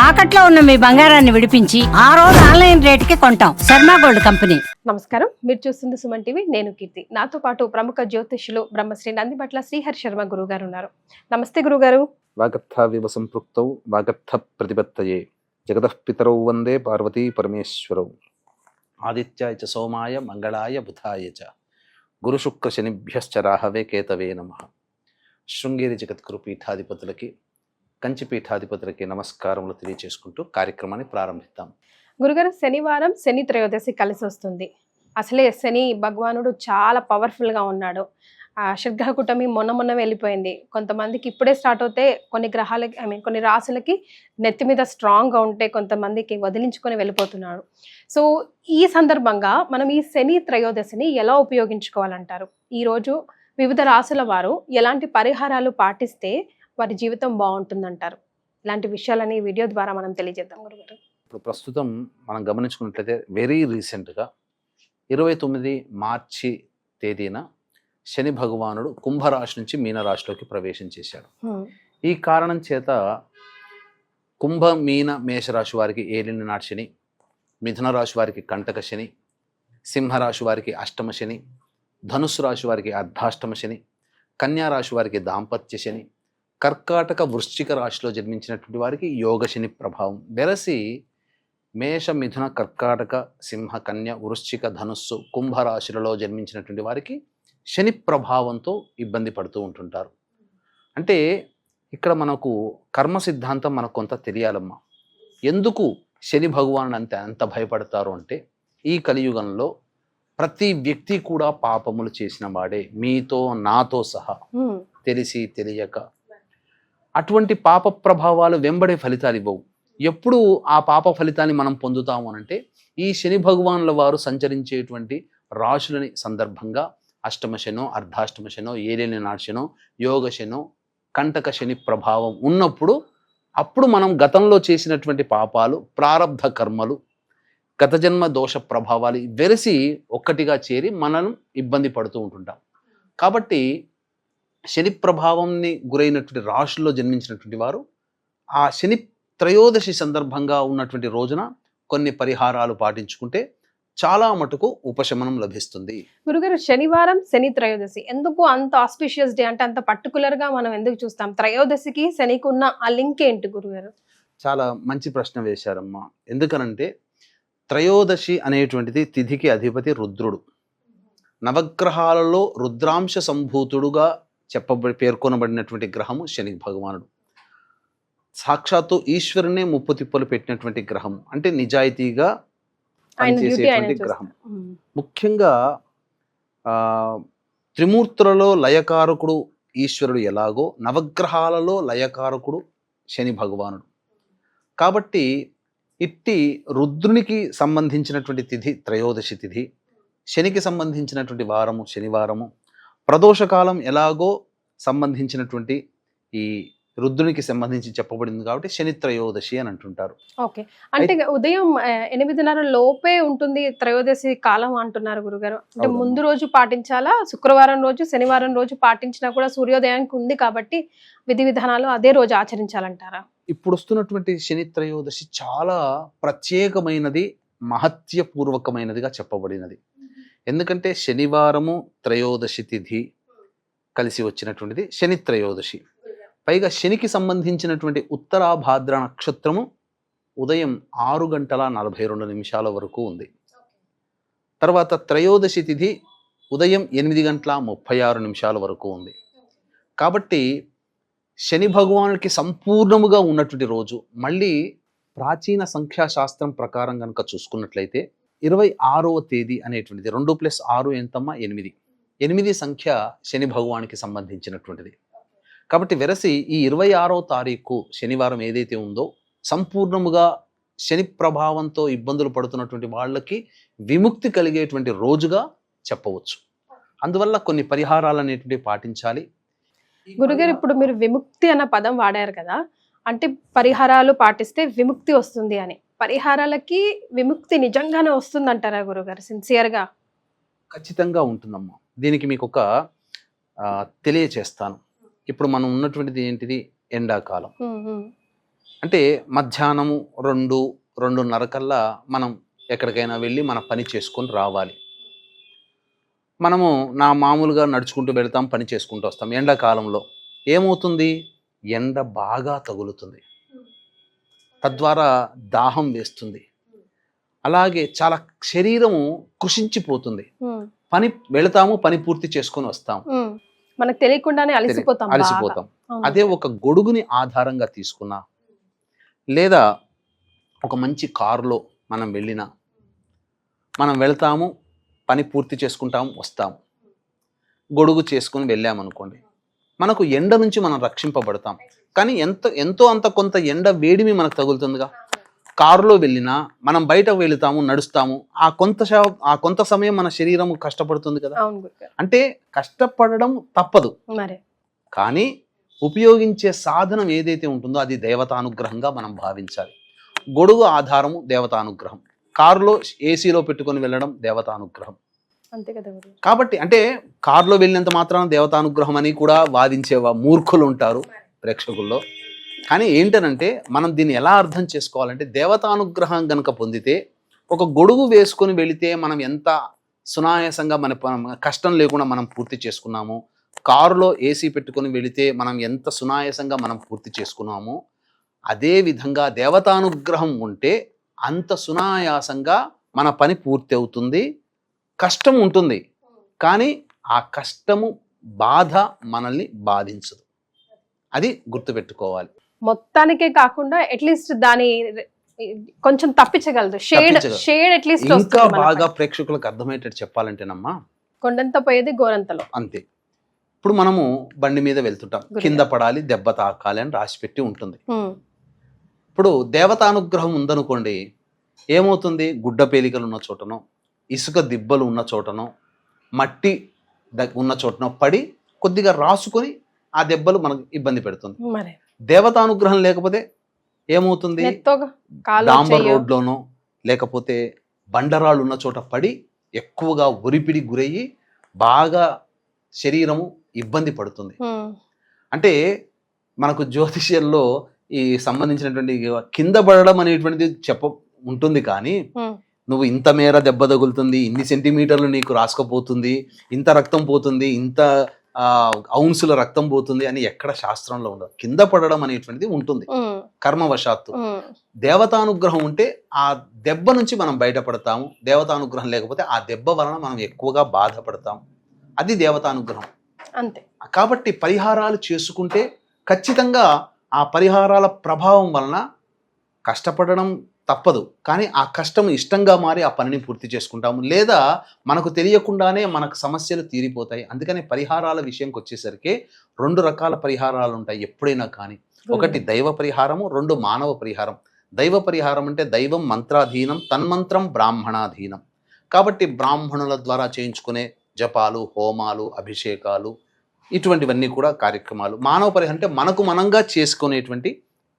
తాకట్లో ఉన్న మీ బంగారాన్ని విడిపించి ఆ రోజు ఆన్లైన్ రేటుకి కొంటాం. Sharma gold company. నమస్కారం, మీరు చూస్తుంది సుమన్ టీవీ. నేను కీర్తి. నాతో పాటు ప్రముఖ జ్యోతిష్యులు బ్రహ్మశ్రీ నందిబట్ల శ్రీహరి శర్మ గురువు గారు ఉన్నారు. నమస్తే గురుగారు. వాగర్థావివ సంపృక్తౌ వాగర్థ ప్రతిపత్తయే జగతః పితరౌ వందే పార్వతీ పరమేశ్వరౌ ఆదిత్యాయ చ సోమాయ మంగళాయ బుధాయ చ గురు శుక్ర శనిభ్యశ్చ రాహవే కేతవే నమః. శృంగేరి జగద్గురు పీఠాధిపతులకి కంచి పీఠాధిపతులకి నమస్కారములు తెలియచేసుకుంటూ కార్యక్రమాన్ని ప్రారంభిద్దాం. గురుగారు, శనివారం శని త్రయోదశి కలిసి వస్తుంది. అసలే శని భగవానుడు చాలా పవర్ఫుల్ గా ఉన్నాడు. షడ్గ్రహ కూటమి మొన్న వెళ్ళిపోయింది. కొంతమందికి ఇప్పుడే స్టార్ట్ అవుతే కొన్ని గ్రహాలకి కొన్ని రాశులకి నెత్తి మీద స్ట్రాంగ్ గా ఉంటే కొంతమందికి వదిలించుకొని వెళ్ళిపోతున్నాడు. సో ఈ సందర్భంగా మనం ఈ శని త్రయోదశిని ఎలా ఉపయోగించుకోవాలంటారు? ఈ రోజు వివిధ రాశుల వారు ఎలాంటి పరిహారాలు పాటిస్తే వారి జీవితం బాగుంటుందంటారు? ఇలాంటి విషయాలని వీడియో ద్వారా మనం తెలియజేద్దాం గురుగారు. ఇప్పుడు ప్రస్తుతం మనం గమనించుకున్నట్లయితే వెరీ రీసెంట్గా 29 మార్చి తేదీన శని భగవానుడు కుంభరాశి నుంచి మీనరాశిలోకి ప్రవేశం చేశాడు. ఈ కారణం చేత కుంభ మీన మేషరాశి వారికి ఏలిన నాటి శని, మిథున రాశి వారికి కంటక శని, సింహరాశి వారికి అష్టమ శని, ధనుస్సు రాశి వారికి అర్ధాష్టమ శని, కన్యా రాశి వారికి దాంపత్య శని, కర్కాటక వృశ్చిక రాశిలో జన్మించినటువంటి వారికి యోగ శని ప్రభావం వెరసి మేష మిథున కర్కాటక సింహ కన్య వృశ్చిక ధనుస్సు కుంభరాశులలో జన్మించినటువంటి వారికి శని ప్రభావంతో ఇబ్బంది పడుతూ ఉంటుంటారు. అంటే ఇక్కడ మనకు కర్మ సిద్ధాంతం మనకు కొంత తెలియాలమ్మా. ఎందుకు శని భగవాను అంత భయపడతారు అంటే, ఈ కలియుగంలో ప్రతి వ్యక్తి కూడా పాపములు చేసిన వాడే, మీతో నాతో సహా, తెలిసి తెలియక. అటువంటి పాప ప్రభావాలు వెంబడే ఫలితాలు ఇవ్వవు. ఎప్పుడు ఆ పాప ఫలితాన్ని మనం పొందుతాము అనంటే, ఈ శని భగవానుల వారు సంచరించేటువంటి రాశులని సందర్భంగా అష్టమ శనో, అర్ధాష్టమ శనో, ఏలిన నాటి శనో, యోగ శనో, కంటక శని ప్రభావం ఉన్నప్పుడు, అప్పుడు మనం గతంలో చేసినటువంటి పాపాలు, ప్రారబ్ధ కర్మలు, గత జన్మ దోష ప్రభావాలు వెరసి ఒక్కటిగా చేరి మనం ఇబ్బంది పడుతూ ఉంటుంటాం. కాబట్టి శని ప్రభావంని గురైనటువంటి రాశుల్లో జన్మించినటువంటి వారు ఆ శని త్రయోదశి సందర్భంగా ఉన్నటువంటి రోజున కొన్ని పరిహారాలు పాటించుకుంటే చాలా మటుకు ఉపశమనం లభిస్తుంది. గురుగారు, శనివారం శని త్రయోదశి ఎందుకు అంత ఆస్పిషియస్ డే, అంటే అంత పర్టికులర్ గా మనం ఎందుకు చూస్తాం? త్రయోదశికి శనికి ఉన్న ఆ లింక్ ఏంటి గురుగారు? చాలా మంచి ప్రశ్న వేశారమ్మా. ఎందుకనంటే త్రయోదశి అనేటువంటిది తిథికి అధిపతి రుద్రుడు. నవగ్రహాలలో రుద్రాంశ సంభూతుడుగా పేర్కొనబడినటువంటి గ్రహము శని భగవానుడు. సాక్షాత్తు ఈశ్వరునే ముప్పు తిప్పలు పెట్టినటువంటి గ్రహము, అంటే నిజాయితీగా పనిచేసేటువంటి గ్రహం. ముఖ్యంగా త్రిమూర్తులలో లయకారకుడు ఈశ్వరుడు ఎలాగో, నవగ్రహాలలో లయకారకుడు శని భగవానుడు. కాబట్టి ఇట్టి రుద్రునికి సంబంధించినటువంటి తిథి త్రయోదశి తిథి, శనికి సంబంధించినటువంటి వారము శనివారము, ప్రదోషకాలం ఎలాగో సంబంధించినటువంటి ఈ రుద్రునికి సంబంధించి చెప్పబడింది కాబట్టి శని త్రయోదశి అని అంటుంటారు. ఓకే, అంటే ఉదయం 8:30 లోపే ఉంటుంది త్రయోదశి కాలం అంటున్నారు గురుగారు. అంటే ముందు రోజు పాటించాలా? శుక్రవారం రోజు శనివారం రోజు పాటించినా కూడా సూర్యోదయానికి ఉంది కాబట్టి విధి విధానాలు అదే రోజు ఆచరించాలంటారా? ఇప్పుడు వస్తున్నటువంటి శని త్రయోదశి చాలా ప్రత్యేకమైనది, మహత్యపూర్వకమైనదిగా చెప్పబడినది. ఎందుకంటే శనివారము త్రయోదశి తిథి కలిసి వచ్చినటువంటిది శని త్రయోదశి. పైగా శనికి సంబంధించినటువంటి ఉత్తరాభాద్ర నక్షత్రము ఉదయం 6:42 వరకు ఉంది. తర్వాత త్రయోదశి తిథి ఉదయం 8:36 వరకు ఉంది. కాబట్టి శని భగవానుడికి సంపూర్ణముగా ఉన్నటువంటి రోజు. మళ్ళీ ప్రాచీన సంఖ్యాశాస్త్రం ప్రకారం కనుక చూసుకున్నట్లయితే 26వ తేదీ అనేటువంటిది 2+6 ఎంతమ్మా? 8. 8 సంఖ్య శని భగవానికి సంబంధించినటువంటిది. కాబట్టి వెరసి ఈ 26వ తారీఖు శనివారం ఏదైతే ఉందో సంపూర్ణముగా శని ప్రభావంతో ఇబ్బందులు పడుతున్నటువంటి వాళ్ళకి విముక్తి కలిగేటువంటి రోజుగా చెప్పవచ్చు. అందువల్ల కొన్ని పరిహారాలు అనేటువంటివి పాటించాలి. గురుగారు, ఇప్పుడు మీరు విముక్తి అన్న పదం వాడారు కదా, అంటే పరిహారాలు పాటిస్తే విముక్తి వస్తుంది అని. పరిహారాలకి విముక్తి నిజంగానే వస్తుందంటారా గురుగారు సిన్సియర్గా? ఖచ్చితంగా ఉంటుందమ్మా. దీనికి మీకు ఒక తెలియచేస్తాను. ఇప్పుడు మనం ఉన్నటువంటిది ఏంటిది? ఎండాకాలం. అంటే మధ్యాహ్నము 2-2:30 కల్లా మనం ఎక్కడికైనా వెళ్ళి మన పని చేసుకొని రావాలి. మనము మామూలుగా నడుచుకుంటూ వెళ్తాం, పని చేసుకుంటూ వస్తాం. ఎండాకాలంలో ఏమవుతుంది, ఎండ బాగా తగులుతుంది, తద్వారా దాహం వేస్తుంది, అలాగే చాలా శరీరము కృషించిపోతుంది. పని వెళతాము, పని పూర్తి చేసుకొని వస్తాం, మనకు తెలియకుండానే అలసిపోతాం. అదే ఒక గొడుగుని ఆధారంగా తీసుకున్నా, లేదా ఒక మంచి కారులో మనం వెళ్ళినా, మనం వెళ్తాము, పని పూర్తి చేసుకుంటాము, వస్తాము. గొడుగు చేసుకుని వెళ్ళామనుకోండి, మనకు ఎండ నుంచి మనం రక్షింపబడతాం. కానీ ఎంతో అంత కొంత ఎండ వేడిమి మనకు తగులుతుందిగా. కారులో వెళ్ళినా మనం బయట వెళుతాము, నడుస్తాము, ఆ కొంత సమయం మన శరీరం కష్టపడుతుంది కదా. అంటే కష్టపడడం తప్పదు, కానీ ఉపయోగించే సాధనం ఏదైతే ఉంటుందో అది దేవతానుగ్రహంగా మనం భావించాలి. గొడుగు ఆధారము దేవతానుగ్రహం, కారులో ఏసీలో పెట్టుకొని వెళ్ళడం దేవతానుగ్రహం. అంతే కదా. కాబట్టి అంటే కారులో వెళ్ళినంత మాత్రాన దేవతానుగ్రహం అని కూడా వాదించే మూర్ఖులు ఉంటారు ప్రేక్షకుల్లో. కానీ ఏంటనంటే మనం దీన్ని ఎలా అర్థం చేసుకోవాలంటే, దేవతానుగ్రహం గనక పొందితే ఒక గొడుగు వేసుకొని వెళితే మనం ఎంత సునాయాసంగా మన కష్టం లేకుండా మనం పూర్తి చేసుకున్నాము, కారులో ఏసీ పెట్టుకొని వెళితే మనం ఎంత సునాయాసంగా మనం పూర్తి చేసుకున్నాము, అదే విధంగా దేవతానుగ్రహం ఉంటే అంత సునాయాసంగా మన పని పూర్తి అవుతుంది. కష్టం ఉంటుంది, కానీ ఆ కష్టము బాధ మనల్ని బాధించదు. అది గుర్తుపెట్టుకోవాలి. మొత్తానికే కాకుండా అట్లీస్ట్ దాని కొంచెం తప్పించగలదు. షేడ్ అట్లీస్ట్ ఇంకా బాగా ప్రేక్షకులకు అర్థమయ్యేటట్టు చెప్పాలంటేనమ్మా, కొండంత పోయేది గోరంతలో. అంతే. ఇప్పుడు మనము బండి మీద వెళ్తుంటాం, కింద పడాలి, దెబ్బ తాకాలి అని రాసిపెట్టి ఉంటుంది. ఇప్పుడు దేవతానుగ్రహం ఉందనుకోండి, ఏమవుతుంది, గుడ్డ పేలికలు ఉన్న చోటనో, ఇసుక దిబ్బలు ఉన్న చోటనో, మట్టి ఉన్న చోటనో పడి కొద్దిగా రాసుకొని ఆ దెబ్బలు మనకు ఇబ్బంది పెడుతుంది. దేవతానుగ్రహం లేకపోతే ఏమవుతుంది, డాంబర్ రోడ్లోనో లేకపోతే బండరాళ్ళు ఉన్న చోట పడి ఎక్కువగా ఒరిపిడి గురయ్యి బాగా శరీరము ఇబ్బంది పడుతుంది. అంటే మనకు జ్యోతిష్యంలో ఈ సంబంధించినటువంటి కింద పడడం అనేటువంటిది ఉంటుంది, కానీ నువ్వు ఇంత మేర దెబ్బ తగులుతుంది, ఇన్ని సెంటీమీటర్లు నీకు రాసుకపోతుంది, ఇంత రక్తం పోతుంది, ఇంత ఔన్సుల రక్తం పోతుంది అని ఎక్కడ శాస్త్రంలో ఉండదు. కింద పడడం అనేటువంటిది ఉంటుంది కర్మవశాత్తు. దేవతానుగ్రహం ఉంటే ఆ దెబ్బ నుంచి మనం బయటపడతాము. దేవతానుగ్రహం లేకపోతే ఆ దెబ్బ వలన మనం ఎక్కువగా బాధపడతాం. అది దేవతానుగ్రహం. అంతే. కాబట్టి పరిహారాలు చేసుకుంటే ఖచ్చితంగా ఆ పరిహారాల ప్రభావం వలన కష్టపడడం తప్పదు, కానీ ఆ కష్టం ఇష్టంగా మారి ఆ పనిని పూర్తి చేసుకుంటాము, లేదా మనకు తెలియకుండానే మనకు సమస్యలు తీరిపోతాయి. అందుకని పరిహారాల విషయంకి వచ్చేసరికి 2 రకాల పరిహారాలు ఉంటాయి ఎప్పుడైనా కానీ. ఒకటి దైవ పరిహారము, 2 మానవ పరిహారం. దైవ పరిహారం అంటే దైవం మంత్రాధీనం, తన్మంత్రం బ్రాహ్మణాధీనం. కాబట్టి బ్రాహ్మణుల ద్వారా చేయించుకునే జపాలు, హోమాలు, అభిషేకాలు, ఇటువంటివన్నీ కూడా కార్యక్రమాలు. మానవ పరిహారం అంటే మనకు మనంగా చేసుకునేటువంటి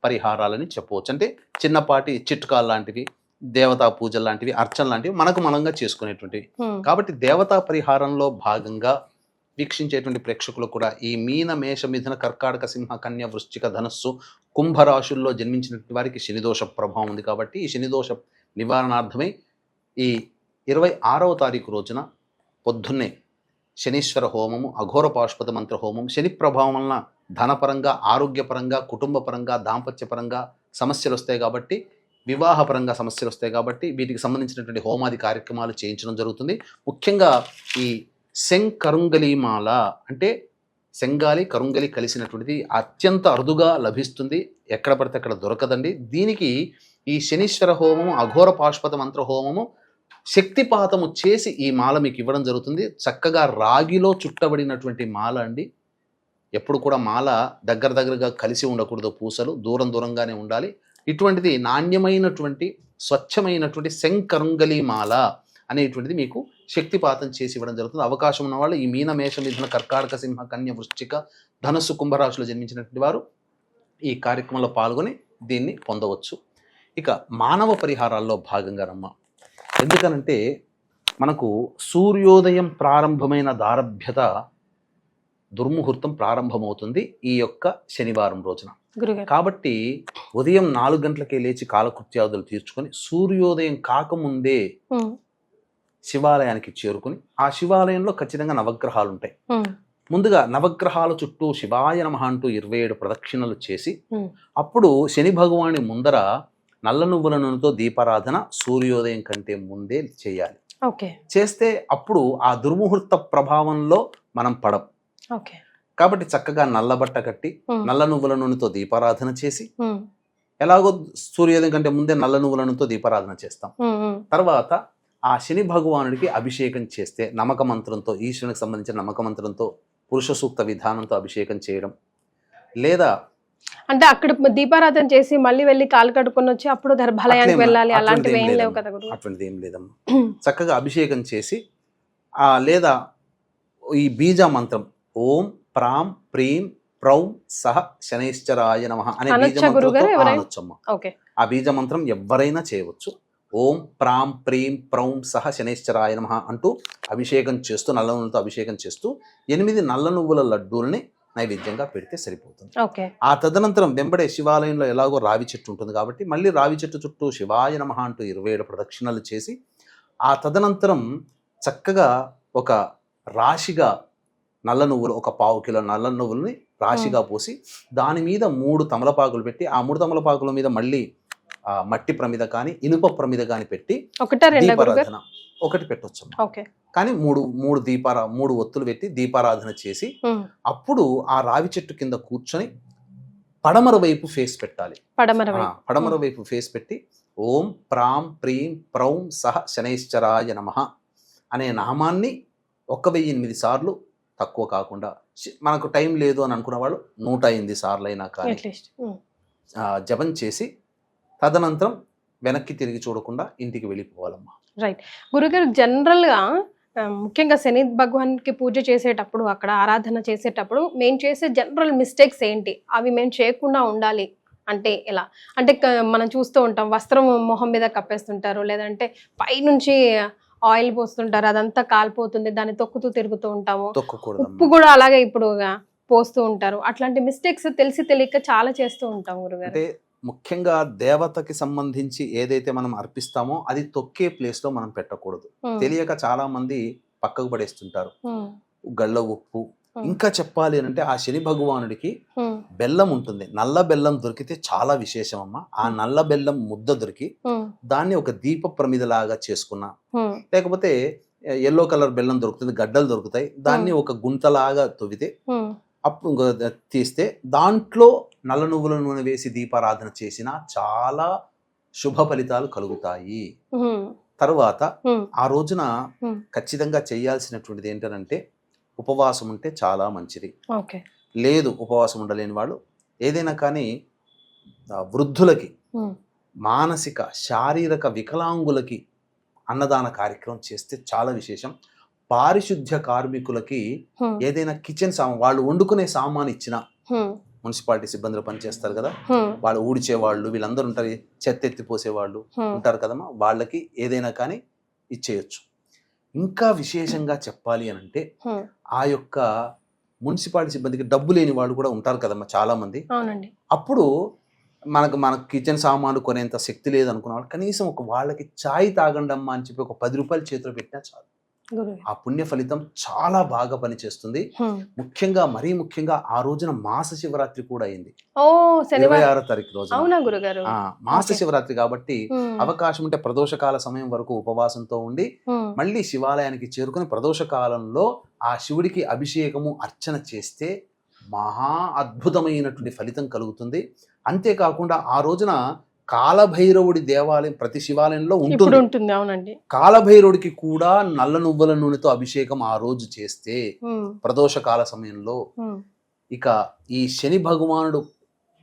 పరిహారాలని చెప్పవచ్చు. అంటే చిన్నపాటి చిట్కాలు లాంటివి, దేవతా పూజలు లాంటివి, అర్చన లాంటివి మనకు మనంగా చేసుకునేటువంటివి. కాబట్టి దేవతా పరిహారంలో భాగంగా వీక్షించేటువంటి ప్రేక్షకులు కూడా ఈ మీన, మేష, మిథున, కర్కాటక, సింహ, కన్య, వృశ్చిక, ధనస్సు, కుంభరాశుల్లో జన్మించినటువంటి వారికి శనిదోష ప్రభావం ఉంది. కాబట్టి ఈ శనిదోష నివారణార్థమై ఈ 26వ తారీఖు రోజున పొద్దున్నే శనీశ్వర హోమము, అఘోర పాశుపత మంత్ర హోమం. శని ప్రభావం వలన ధనపరంగా, ఆరోగ్యపరంగా, కుటుంబపరంగా, దాంపత్యపరంగా సమస్యలు వస్తాయి కాబట్టి, వివాహపరంగా సమస్యలు వస్తాయి కాబట్టి వీటికి సంబంధించినటువంటి హోమాది కార్యక్రమాలు చేయించడం జరుగుతుంది. ముఖ్యంగా ఈ శంకరుంగలిమాల అంటే శంగాలి కరుంగలి కలిసినటువంటిది అత్యంత అరుదుగా లభిస్తుంది, ఎక్కడ పడితే అక్కడ దొరకదండి. దీనికి ఈ శనీశ్వర హోమము, అఘోర పాశుపత మంత్ర హోమము శక్తిపాతము చేసి ఈ మాల మీకు ఇవ్వడం జరుగుతుంది. చక్కగా రాగిలో చుట్టబడినటువంటి మాల అండి. ఎప్పుడు కూడా మాల దగ్గరగా కలిసి ఉండకూడదు, పూసలు దూరంగానే ఉండాలి. ఇటువంటిది నాణ్యమైనటువంటి స్వచ్ఛమైనటువంటి శంకరుంగలి మాల అనేటువంటిది మీకు శక్తిపాతం చేసి ఇవ్వడం జరుగుతుంది. అవకాశం ఉన్న వాళ్ళు ఈ మీన, మేష, మిథున, కర్కాటక, సింహ, కన్య, వృశ్చిక, ధనుస్సు, కుంభరాశులు జన్మించినటువంటి వారు ఈ కార్యక్రమంలో పాల్గొని దీన్ని పొందవచ్చు. ఇక మానవ పరిహారాల్లో భాగంగా రమ్మ, ఎందుకనంటే మనకు సూర్యోదయం ప్రారంభమైన దారభ్యత దుర్ముహూర్తం ప్రారంభమవుతుంది ఈ యొక్క శనివారం రోజున. గురుగారు. కాబట్టి ఉదయం 4 గంటలకే లేచి కాలకృత్యాదులు తీర్చుకొని సూర్యోదయం కాకముందే శివాలయానికి చేరుకుని ఆ శివాలయంలో ఖచ్చితంగా నవగ్రహాలు ఉంటాయి. ముందుగా నవగ్రహాల చుట్టూ శివాయ నమః అంటూ 27 ప్రదక్షిణలు చేసి అప్పుడు శని భగవాని ముందర నల్ల నువ్వుల నూనెతో దీపారాధన సూర్యోదయం కంటే ముందే చేయాలి. చేస్తే అప్పుడు ఆ దుర్ముహూర్త ప్రభావంలో మనం పడం. కాబట్టి చక్కగా నల్ల బట్ట కట్టి నల్ల నువ్వుల నూనెతో దీపారాధన చేసి, ఎలాగో సూర్యోదయం కంటే ముందే నల్ల నువ్వుల నూనెతో దీపారాధన చేస్తాం. తర్వాత ఆ శని భగవానుడికి అభిషేకం చేస్తే నమ్మక మంత్రంతో, ఈశ్వరునికి సంబంధించిన నమ్మక మంత్రంతో పురుష సూక్త విధానంతో అభిషేకం చేయడం, లేదా అంటే అక్కడ దీపారాధన చేసి మళ్ళీ వెళ్ళి కాలు కడుక్కొని వచ్చి అప్పుడు గర్భాలయానికి వెళ్ళాలి అలాంటివి ఏం లేవు కదా గురు? అటువంటిది ఏం లేదమ్మా. చక్కగా అభిషేకం చేసి లేదా ఈ బీజ మంత్రం ఓం ప్రాం ప్రీం ప్రౌం సహ శనైశ్చరాయ నమః అనే బీజ మంత్రంతో అనొచ్చమ్మా. ఆ బీజ మంత్రం ఎవరైనా చేయవచ్చు. ఓం ప్రాం ప్రీం ప్రౌం సహ శనైశ్చరాయ నమః అంటూ అభిషేకం చేస్తూ, నల్ల నువ్వులతో అభిషేకం చేస్తూ 8 నల్ల నువ్వుల లడ్డూల్ని నైవేద్యంగా పెడితే సరిపోతుంది. ఆ తదనంతరం వెంబడే శివాలయంలో ఎలాగో రావి చెట్టు ఉంటుంది కాబట్టి మళ్ళీ రావి చెట్టు చుట్టూ శివాయ నమః అంటూ 27 ప్రదక్షిణలు చేసి, ఆ తదనంతరం చక్కగా ఒక రాశిగా నల్ల నువ్వులు, ఒక 1/4 కిలో నల్ల నువ్వుల్ని రాశిగా పోసి దాని మీద 3 తమలపాకులు పెట్టి, ఆ 3 తమలపాకుల మీద మళ్ళీ మట్టి ప్రమిద కానీ ఇనుప ప్రమిద కానీ పెట్టి దీపారాధన ఒకటి పెట్టొచ్చు. కానీ 3 ఒత్తులు పెట్టి దీపారాధన చేసి అప్పుడు ఆ రావి చెట్టు కింద కూర్చొని పడమర వైపు ఫేస్ పెట్టాలి. పడమర వైపు ఫేస్ పెట్టి ఓం ప్రాం ప్రీం ప్రౌం సహ శనైశ్చరాయ నమః అనే నామాన్ని 1008 సార్లు, తక్కువ కాకుండా, మనకు టైం లేదు అని అనుకున్న వాళ్ళు 108 సార్లు అయినా కానీ జపం చేసి తదనంతరం వెనక్కి తిరిగి చూడకుండా ఇంటికి వెళ్ళిపోవాలమ్మా. రైట్ గురుగారు, జనరల్గా ముఖ్యంగా శని భగవాన్కి పూజ చేసేటప్పుడు, అక్కడ ఆరాధన చేసేటప్పుడు మేము చేసే జనరల్ మిస్టేక్స్ ఏంటి, అవి మేము చేయకుండా ఉండాలి అంటే ఎలా? అంటే మనం చూస్తూ ఉంటాం, వస్త్రం మొహం మీద కప్పేస్తుంటారు, లేదంటే పైనుంచి ఆయిల్ పోస్తుంటారు, అదంతా కాలిపోతుంది, దాన్ని తొక్కుతూ తిరుగుతూ ఉంటాము. ఉప్పు కూడా అలాగే ఇప్పుడు పోస్తూ ఉంటారు. అట్లాంటి మిస్టేక్స్ తెలిసి తెలియక చాలా చేస్తూ ఉంటాం గురుగారు. అంటే ముఖ్యంగా దేవతకి సంబంధించి ఏదైతే మనం అర్పిస్తామో అది తొక్కే ప్లేస్ లో మనం పెట్టకూడదు. తెలియక చాలా మంది పక్కకు పడేస్తుంటారు. గళ్ళ ఉప్పు, ఇంకా చెప్పాలి అంటే ఆ శని భగవానుడికి బెల్లం ఉంటుంది. నల్ల బెల్లం దొరికితే చాలా విశేషం అమ్మా. ఆ నల్ల బెల్లం ముద్ద దొరికి దాన్ని ఒక దీప ప్రమిదలాగా చేసుకున్నా, లేకపోతే ఎల్లో కలర్ బెల్లం దొరుకుతుంది, గడ్డలు దొరుకుతాయి, దాన్ని ఒక గుంతలాగా తవ్వితే అప్పుడు తీస్తే దాంట్లో నల్ల నువ్వుల నూనె వేసి దీపారాధన చేసినా చాలా శుభ ఫలితాలు కలుగుతాయి. తర్వాత ఆ రోజున ఖచ్చితంగా చేయాల్సినటువంటిది ఏంటంటే ఉపవాసం ఉంటే చాలా మంచిది. లేదు ఉపవాసం ఉండలేని వాళ్ళు ఏదైనా కానీ వృద్ధులకి, మానసిక శారీరక వికలాంగులకి అన్నదాన కార్యక్రమం చేస్తే చాలా విశేషం. పారిశుద్ధ్య కార్మికులకి ఏదైనా కిచెన్ సామాన్, వాళ్ళు వండుకునే సామాన్ ఇచ్చిన, మున్సిపాలిటీ సిబ్బందులు పనిచేస్తారు కదా, వాళ్ళు ఊడ్చే వాళ్ళు, వీళ్ళందరూ ఉంటారు, చెత్త ఎత్తిపోసే వాళ్ళు ఉంటారు కదమ్మా, వాళ్ళకి ఏదైనా కానీ ఇచ్చేయచ్చు. ఇంకా విశేషంగా చెప్పాలి అని అంటే ఆ యొక్క మున్సిపాలిటీ సిబ్బందికి డబ్బు లేని వాళ్ళు కూడా ఉంటారు కదమ్మా చాలా మంది. అప్పుడు మనకు కిచెన్ సామాన్లు కొనేంత శక్తి లేదు అనుకున్న వాళ్ళు కనీసం వాళ్ళకి ఛాయ్ తాగండమ్మా అని చెప్పి 10 రూపాయలు చేతిలో పెట్టినా చాలు. ఆ పుణ్య ఫలితం చాలా బాగా పనిచేస్తుంది. ముఖ్యంగా మరీ ముఖ్యంగా ఆ రోజున మాస శివరాత్రి కూడా అయింది. 26వ తారీఖు రోజు మాస శివరాత్రి కాబట్టి అవకాశం ఉంటే ప్రదోషకాల సమయం వరకు ఉపవాసంతో ఉండి మళ్ళీ శివాలయానికి చేరుకుని ప్రదోషకాలంలో ఆ శివుడికి అభిషేకము అర్చన చేస్తే మహా అద్భుతమైనటువంటి ఫలితం కలుగుతుంది. అంతేకాకుండా ఆ రోజున కాలభైరవుడి దేవాలయం ప్రతి శివాలయంలో ఉంటుంది. అవునండి. కాలభైరవుడికి కూడా నల్ల నువ్వుల నూనెతో అభిషేకం ఆ రోజు చేస్తే ప్రదోషకాల సమయంలో ఇక ఈ శని భగవానుడు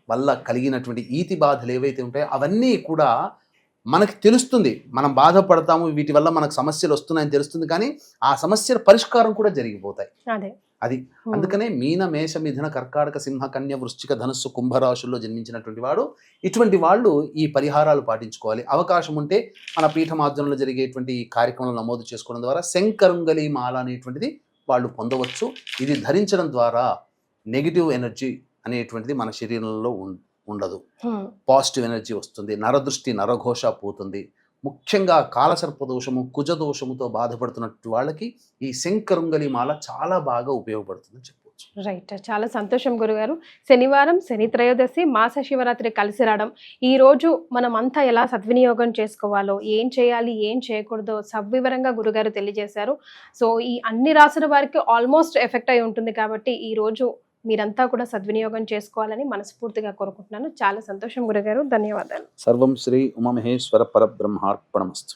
వల్ల కలిగినటువంటి ఈతి బాధలు ఏవైతే ఉంటాయో అవన్నీ కూడా మనకి తెలుస్తుంది. మనం బాధపడతాము, వీటి వల్ల మనకు సమస్యలు వస్తున్నాయని తెలుస్తుంది, కానీ ఆ సమస్యల పరిష్కారం కూడా జరిగిపోతాయి. అది అందుకనే మీన, మేష, మిథున, కర్కాటక, సింహ, కన్య, వృశ్చిక, ధనుస్సు, కుంభరాశుల్లో జన్మించినటువంటి వాడు ఇటువంటి వాళ్ళు ఈ పరిహారాలు పాటించుకోవాలి. అవకాశం ఉంటే మన పీఠమార్జనలో జరిగేటువంటి ఈ కార్యక్రమాలు నమోదు చేసుకోవడం ద్వారా శంకరుంగలి మాల అనేటువంటిది వాళ్ళు పొందవచ్చు. ఇది ధరించడం ద్వారా నెగిటివ్ ఎనర్జీ అనేటువంటిది మన శరీరంలో ఉండదు. పాజిటివ్ ఎనర్జీ వస్తుంది. నరదృష్టి నరఘోష పోతుంది. ముఖ్యంగా కాలసర్ప దోషము కుజ దోషముతో బాధపడుతున్నట్టు వాళ్ళకి ఈ శంకరుంగలి మాల చాలా బాగా ఉపయోగపడుతుందని చెప్పవచ్చు. రైట్, చాలా సంతోషం గురుగారు. శనివారం శని త్రయోదశి మాస శివరాత్రి కలిసి రావడం, ఈ రోజు మనం అంతా ఎలా సద్వినియోగం చేసుకోవాలో, ఏం చేయాలి ఏం చేయకూడదో సవివరంగా గురుగారు తెలియజేశారు. సో ఈ అన్ని రాసుల వారికి ఆల్మోస్ట్ ఎఫెక్ట్ అయి ఉంటుంది కాబట్టి ఈ రోజు మీరంతా కూడా సద్వినియోగం చేసుకోవాలని మనస్ఫూర్తిగా కోరుకుంటున్నాను. చాలా సంతోషం గురుగారు, ధన్యవాదాలు. సర్వం శ్రీ ఉమామహేశ్వర పరబ్రహ్మార్పణమస్తు.